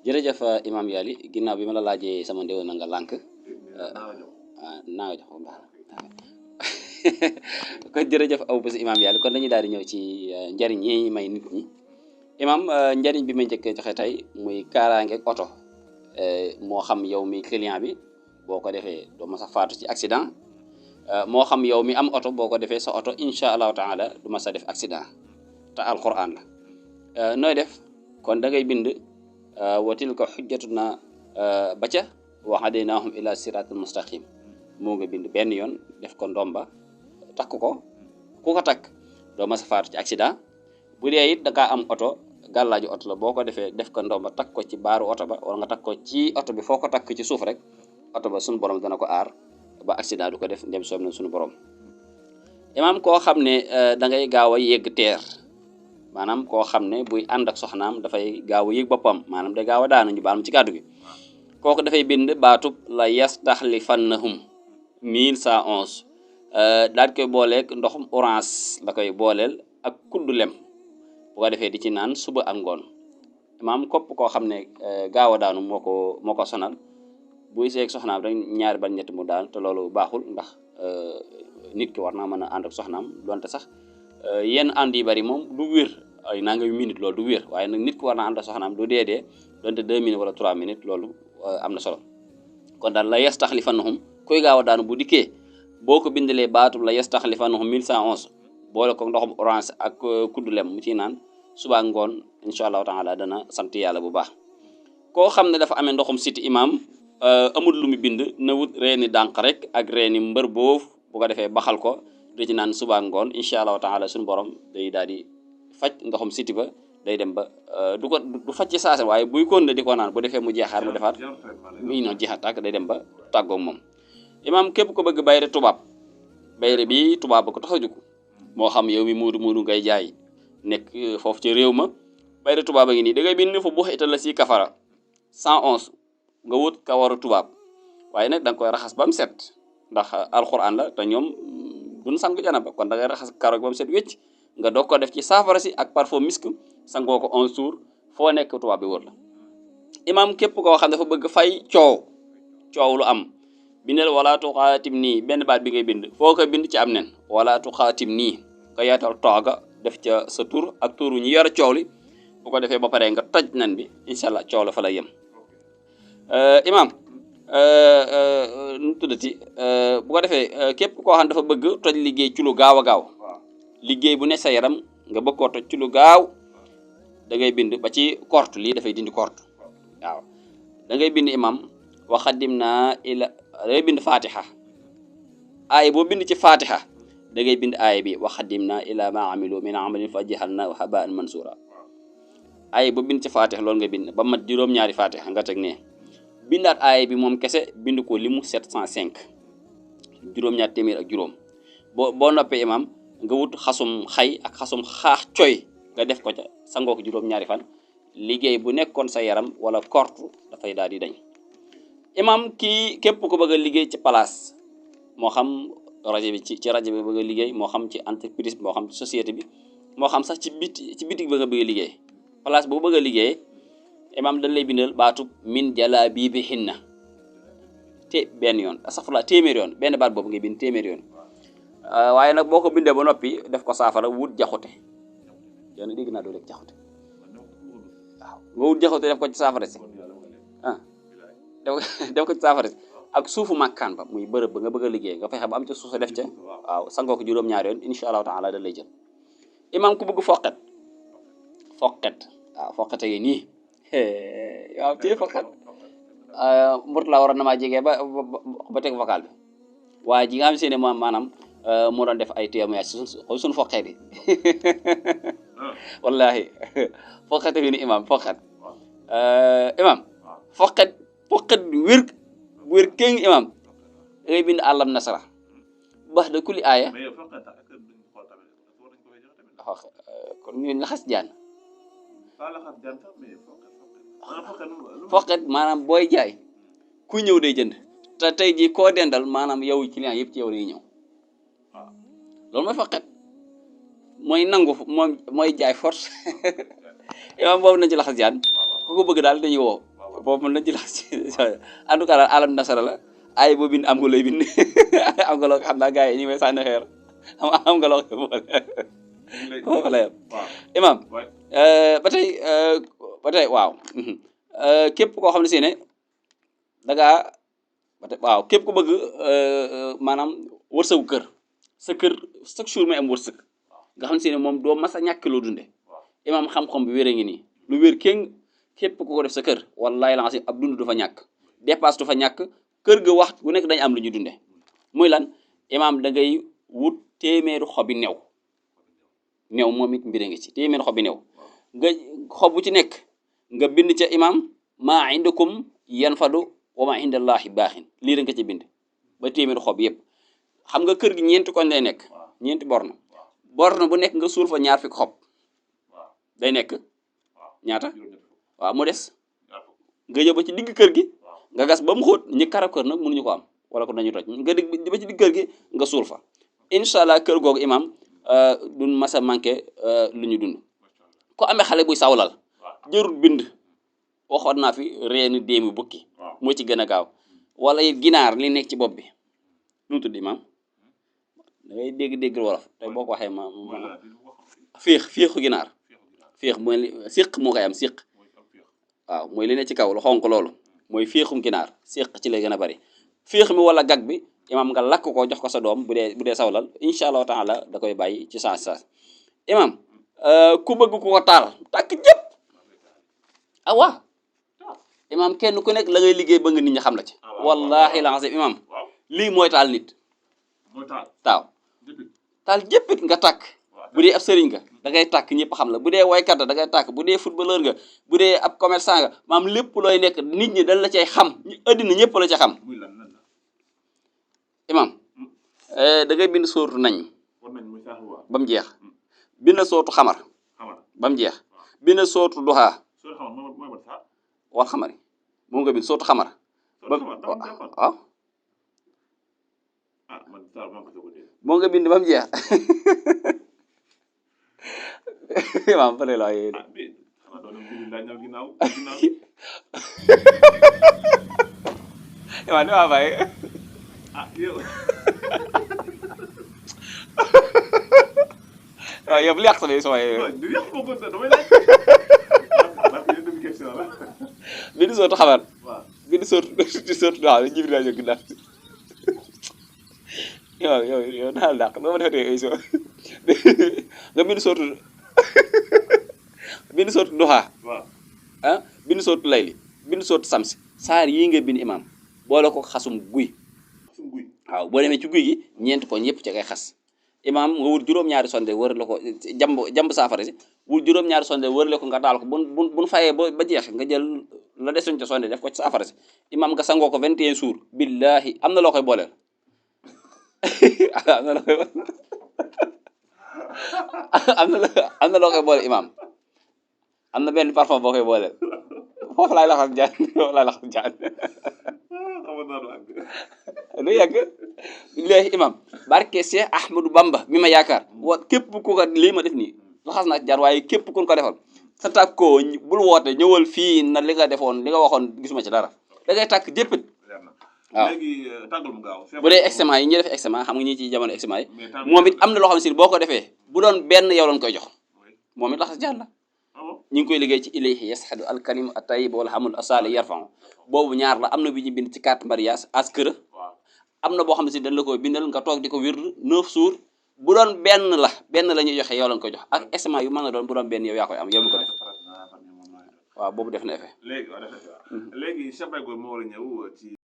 jërëjëf Imam Yali ginnaaw bi ma la laajee sama ndéwén na nga lànk naa jox ko baax kon jërëjëf aw bés Imam Yali kon dañuy daal di ñëw ci njariñ yi may nit ñi Imam njariñ bi may njëkkee joxe tey muy kaaraange oto moo xam yow mi client bi boo ko defee doo ma sa faatu ci accident moo xam yow mi am oto boo ko defee sa oto incha allahu taala du ma sa def accident te alquran la nooy def kon da ngay bind wa tilka xujjatuna ba ca wa hadaynahum ila siratal mustaqim moo nga bind benn yoon def ko ndomba takk ko ku ko takk doo ma sa faatu ci accident bu dee it da ngaa am oto gàllaaju oto la boo ko defee def ko ndomba takk ko ci baaru oto ba wala nga takk ko ci oto bi foo ko takk ci suuf rek oto ba suñu borom dana ko aar ba accident du ko def ndem soob na suñu borom Imam koo xam ne da ngay gaaw a yegg teer maanaam koo xam ne buy ànd ak soxnaam dafay gaaw a yëg boppam maanaam day gaaw a daanu ñu baal ma ci kàddu gi kooku dafay bind baatub la yastaxlifannahum 1111 daal koy booleeg ndoxum orange la koy booleel ak kuddu lem bu ko defee di ci naan suba ak ngoon Imam kopp koo xam ne gaaw a daanu moo ko sonal buy seeg soxnaam rek ñaari ban ñetti mu daan te loolu baaxul ndax nit ki war naa mën a ànd ak soxnaam donte sax yenn ànd yi bari moom du wér ay nanga yu minute loolu du wér waaye nag nit ki war naa ànd ak soxnaam du dee donte 2 minutes wala 3 minutes loolu am na solo kon daal la yastaxlifannahum kuy gaaw a daanu bu dikkee boo ko bindalee baatub la yastaxlifannahum 1111 boole ko ndoxum orange ak kuddu lem mu ciy naan suba ngoon incha allahu taala dana sant yàlla bu baax koo xam ne dafa amee ndoxum siti Imam amul lu mu bind na wut reeni dànq rek ak reeni mbër boof bu ko defee baxal ko du ci naan suba ngoon incha allahu taala suñu borom day daal di faj ndoxum siti ba day dem ba du faj ci saase waaye buy koon ne di ko naan bu defee mu jeexaar mu defaat muy noonu jeexaat tàkk day dem ba tàggoog moom Imam képp ko bëgg bayre tubaab bayre bi tubaab ba ko tax a jóg moo xam yow mi muudu ngay jaay nekk foofu ci réew ma bayre tubaab a ngi nii da ngay bind fa bu ital la si kafara 111 nga wut kawaru tubaab waaye nag da nga koy raxas ba mu set ndax alquran la te ñoom duñ sangu janaba kon da ngay raxas karo ba mu set wécc nga doog ko def ci saafara si ak parfum misk sangoo ko 11 jours foo nekk tubaab bi wër la Imam képp koo xam ne dafa bëgg fay coow lu am bindal wala tuxaatim nii benn baat bi ngay bind foo ko bind ci am nen wala tuxaatim nii nga yaatal tooga def ca sa tur ak turu ñu yor coow li bu ko defee ba pare nga toj nan bi incha allah coow la fa lay yem Imam nu tuddati bu ko defee képp koo xam dafa bëgg toj liggéey ci lu gaaw a gaaw liggéey bu ne sa yaram nga bëgg koo toj ci lu gaaw da ngay bind ba ci korte lii dafay dindi korte waaw da ngay bind Imam waxadim naa ila da ngay bind fatiha aaya boo bind ci fatiha da ngay bind aaya bi waxadim naa ila ma amilu min amalin fa jaxalnaahu habaan mansura aaya boo bind ci fatiha loolu nga bind ba mat juróom-ñaari fatiha nga teg ne bindaat aaya bi moom kese bind ko limu 705 juróom-ñaar téeméer ak juróom boo noppee Imam nga wut xasum xay ak xasum xaax coy nga def ko ca sangoo ko juróom-ñaari fan liggéey bu nekkoon sa yaram wala korte dafay daal di dañ Imam kii képp ko bëgg a liggéey ci place moo xam rajo bi ci rajo bi bëgg a liggéey moo xam ci entreprise moo xam ci société bi moo xam sax ci bitig ba nga bëgg a liggéey place boo bëgg a liggéey Imam dañ lay bindal baatub min jalaabibihinna benn yoon astafurlah téeméer yoon benn baat boobu ngay bind téeméer yoon waaye nag boo ko bindee ba noppi def ko saafara wut jaxute yoon dégg naa doo lekk jaxute waaw nga wut jaxute def ko ci saafara si def ko ci saafara si ak suufu màkkaan ba muy bërëb ba nga bëgg a liggéey nga fexe ba am ca suuf sa def ca waaw sangoo ko juróom-ñaari yoon incha allahu taala da lay jël Imam ku bëgg foqet waaw foqete yi nii waaw ci foqet mburt la waroon na maa jegee ba teg vocal bi waaye ji nga xam se ne maanaam moo doon def ay témoignage suñu foqet yi wallahi foqete bi ni Imam foqet Imam foqet wér kéng Imam da ngay bind àllam nasara bax da kulli aaya kon ñu laxas jaan foqet maanaam booy jaay ku ñëw day jënd te tey jii koo dendal maanaam yow client yëpp ci yow lay ñëw loolu mooy foqet mooy nangu mooy jaay force Imam boobu nañ ci laxas jaan ku ko bëgg daal dañuy woo boobu mën nañ ci laaj en tout cas daal alam nasara la ay boo bind am nga looy bind am nga loo xam naa gars yi ñu ngi may sànni xeer am nga loo boole foofu la yem imam ba tey waaw képp koo xam ne si ne da ngaa waaw képp ku bëgg maanaam wërsëgu kër sa kër chaque jour may am wërsëg nga xam ne si ne moom doo mas a ñàkk loo dunde imam xam-xam bi wére ngi nii lu wér kéng képp ku ko def sa kër wallahi la ab dund du fa ñàkk dépasse du fa ñàkk kër ga wax bu nekk dañ am lu ñuy dunde muy lan imam da ngay wut téeméeru xobi new moom it mbir ngi ci téeméeru xobi new nga xob bu ci nekk nga bind ca imam maa indakum yanfadu wa maa indallahi baaxin lii da nga ci bind ba téeméeru xob yëpp xam nga kër gi ñeenti koñ lay nekk ñeenti borne bu nekk nga suul fa ñaar fukki xob day nekk ñaata waaw mu des nga yóbbu ci digg kër gi nga gas ba mu xóot ñi karab kër nag mënuñu ko am wala ko dañu toj nga digg ba ci digg kër gi nga suul fa incha allah kër googu imam duñ mas a manqué lu ñu dund ko amee xale buy sawlal jërul bind waxoon naa fi reeni déemi bukki moo ci gën a gaaw wala it ginaar li nekk ci bopp bi nu mu tudd imam da ngay dégg wolof te boo ko waxee ma féexu ginaar féex mooy siq moo koy am siq waaw mooy li ne ci kaw lu xonk loolu mooy féexum ginaar siq ci lay gën a bari féex mi wala gag bi imam nga lakk ko jox ko sa doom bu dee sawlal incha allahu taala da koy bàyyi ci saas imam ku bëgg ku ko taal tàkk jëpp waaw imam kenn ku nekk la ngay liggéey ba nga nit ñi xam la ci wallahi lancim imam lii mooy taal nit taal jëppit nga tàkk bu dee ab sëriñ nga da ngay tàkk ñëpp xam la bu dee waykat da ngay tàkk bu dee footballeur nga bu dee ab commerçant nga maam lépp looy nekk nit ñi dañ la cay xam ñu addina ñëpp la ca xam imam da ngay bind sóotu nañ ba mu jeex bind sootu xamar ba mu jeex bind sootu duhaa wal xamari moom nga bind sootu xamar waaw moo nga bind ba mu jeex imam fa la yéen imam ni waa bàyyi waaw yow bu yàq sa day sooy bind sootu xabar bind sootu waaw jibril laa jóg ginnaaw yow daal dàq doo ma defetee émission nga bind sootu duhaa bind sootu layli bind sootu samsi saar yii nga bind imam boole ko xasum guy waaw boo demee ci guy gi ñeent ko ñëpp ca kay xas imam nga wut juróom-ñaari sonde wër la ko jamb saafara si wut juróom-ñaari sonde wër la ko nga daal ko buñ fayee ba jeex nga jël la desuñ ca sonde def ko ci saafara si imam nga sangoo ko 21 jours billahi am na loo koy booleel am na loo koy boole imam am na benn parfum boo koy booleel foofu laay laxas jaan lu yàgg léegi imam barke Cheikh Ahmadou Bamba mi ma yaakaar wa képp ku ko lii ma def nii laxas naa jaan waaye képp kun ko defal sa tàkk ko bul woote ñëwal fii na li nga defoon li nga waxoon gisuma ci dara da ngay tàkk jéppit waaw léegi tàggal mu gaaw bu dee examen yi ñuy def examen xam nga ñi ci jamono examen yi moom it am na loo xam ne si boo ko defee bu doon benn yow lañ koy jox moom it laxas jaan la ñu ngi koy liggéey ci ilayhi yasxadu alkalim atayib wala xamul asali yarfan boobu ñaar la am na bi ñu bind ci carte mariage askër am na boo xam ne si dañ la koy bindal nga toog di ko wir 9 jours bu doon benn la ñuy joxe yow lañ koy jox ak examen yu mën a doon bu doon benn yow yaa koy am yow mi ko def waaw boobu def na effet léegi Cheikh Baye Góor moo war a ñëw ci